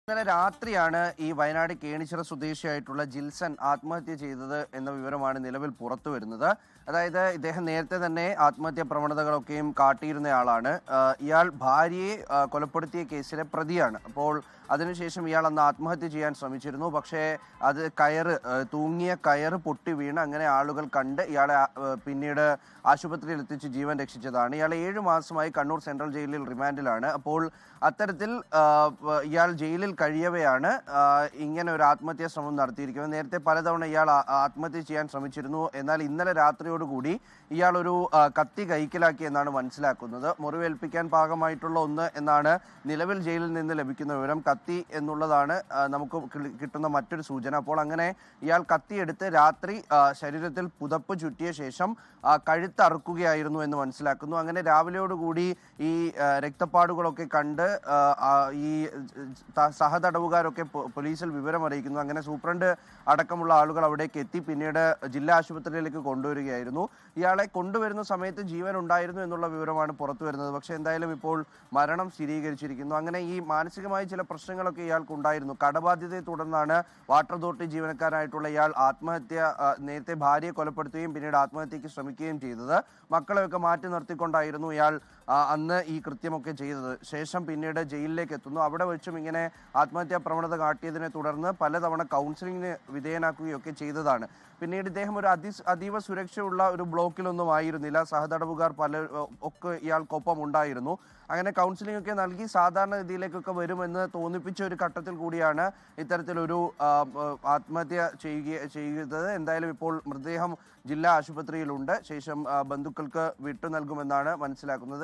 ഇന്നലെ രാത്രിയാണ് ഈ വയനാട് കേണിച്ചിറ സ്വദേശിയായിട്ടുള്ള ജിൽസൺ ആത്മഹത്യ ചെയ്തത് എന്ന വിവരമാണ് നിലവിൽ പുറത്തു വരുന്നത്. അതായത് ഇദ്ദേഹം നേരത്തെ തന്നെ ആത്മഹത്യാ പ്രവണതകളൊക്കെയും കാട്ടിയിരുന്നയാളാണ്. ഇയാൾ ഭാര്യയെ കൊലപ്പെടുത്തിയ കേസിലെ പ്രതിയാണ്. അപ്പോൾ അതിനുശേഷം ഇയാൾ അന്ന് ആത്മഹത്യ ചെയ്യാൻ ശ്രമിച്ചിരുന്നു. പക്ഷേ അത് തൂങ്ങിയ കയറ് പൊട്ടി വീണ് അങ്ങനെ ആളുകൾ കണ്ട് ഇയാളെ പിന്നീട് ആശുപത്രിയിൽ എത്തിച്ച് ജീവൻ രക്ഷിച്ചതാണ്. ഇയാൾ 7 മാസമായി കണ്ണൂർ സെൻട്രൽ ജയിലിൽ റിമാൻഡിലാണ്. അപ്പോൾ അത്തരത്തിൽ ഇയാൾ ജയിലിൽ കഴിയവെയാണ് ഇങ്ങനെ ഒരു ആത്മഹത്യാ ശ്രമം നടത്തിയിരിക്കുന്നത്. നേരത്തെ പലതവണ ഇയാൾ ആത്മഹത്യ ചെയ്യാൻ ശ്രമിച്ചിരുന്നു. എന്നാൽ ഇന്നലെ രാത്രിയോടുകൂടി ഇയാൾ ഒരു കത്തി കൈക്കലാക്കി എന്നാണ് മനസ്സിലാക്കുന്നത്. മുറിവേൽപ്പിക്കാൻ പാകമായിട്ടുള്ള ഒന്ന് എന്നാണ് നിലവിൽ ജയിലിൽ നിന്ന് ലഭിക്കുന്ന വിവരം. കത്തി എന്നുള്ളതാണ് നമുക്ക് കിട്ടുന്ന മറ്റൊരു സൂചന. അപ്പോൾ അങ്ങനെ ഇയാൾ കത്തിയെടുത്ത് രാത്രി ശരീരത്തിൽ പുതപ്പ് ചുറ്റിയ ശേഷം കഴുത്തറുക്കുകയായിരുന്നു എന്ന് മനസ്സിലാക്കുന്നു. അങ്ങനെ രാവിലെയോടുകൂടി ഈ രക്തപ്പാടുകളൊക്കെ കണ്ട് ഈ സഹതടവുകാരൊക്കെ പോലീസിൽ വിവരം അറിയിക്കുന്നു. അങ്ങനെ സൂപ്രണ്ട് അടക്കമുള്ള ആളുകൾ അവിടേക്ക് എത്തി പിന്നീട് ജില്ലാ ആശുപത്രിയിലേക്ക് കൊണ്ടുവരികയായിരുന്നു. ഇയാളെ കൊണ്ടുവരുന്ന സമയത്ത് ജീവൻ ഉണ്ടായിരുന്നു എന്നുള്ള വിവരമാണ് പുറത്തു വരുന്നത്. പക്ഷേ എന്തായാലും ഇപ്പോൾ മരണം സ്ഥിരീകരിച്ചിരിക്കുന്നു. അങ്ങനെ ഈ മാനസികമായ ചില പ്രശ്നങ്ങളൊക്കെ ഇയാൾക്ക് ഉണ്ടായിരുന്നു. കടബാധ്യതയെ തുടർന്നാണ് വാട്ടർ അതോറിറ്റി ജീവനക്കാരായിട്ടുള്ള ഇയാൾ നേരത്തെ ഭാര്യയെ കൊലപ്പെടുത്തുകയും പിന്നീട് ആത്മഹത്യക്ക് ശ്രമിക്കുകയും ചെയ്തത്. മക്കളെയൊക്കെ മാറ്റി നിർത്തിക്കൊണ്ടായിരുന്നു ഇയാൾ അന്ന് ഈ കൃത്യമൊക്കെ ചെയ്തത്. ശേഷം പിന്നീട് ജയിലിലേക്ക് എത്തുന്നു. അവിടെ വെച്ചും ഇങ്ങനെ ആത്മഹത്യാ പ്രവണത കാട്ടിയതിനെ തുടർന്ന് പലതവണ കൗൺസിലിംഗിന് വിധേയനാക്കുകയൊക്കെ ചെയ്തതാണ്. പിന്നീട് ഇദ്ദേഹം ഒരു അതീവ സുരക്ഷയുള്ള ഒരു ബ്ലോക്കിലൊന്നും ആയിരുന്നില്ല. സഹതടവുകാർ ഒക്കെ ഇയാൾക്കൊപ്പം ഉണ്ടായിരുന്നു. അങ്ങനെ കൗൺസിലിംഗ് ഒക്കെ നൽകി സാധാരണഗതിയിലേക്കൊക്കെ വരുമെന്ന് തോന്നിപ്പിച്ച ഒരു ഘട്ടത്തിൽ കൂടിയാണ് ഇത്തരത്തിലൊരു ആത്മഹത്യ ചെയ്തത്. എന്തായാലും ഇപ്പോൾ മൃതദേഹം ജില്ലാ ആശുപത്രിയിലുണ്ട്. ശേഷം ബന്ധുക്കൾക്ക് വിട്ടു നൽകുമെന്നാണ് മനസ്സിലാക്കുന്നത്.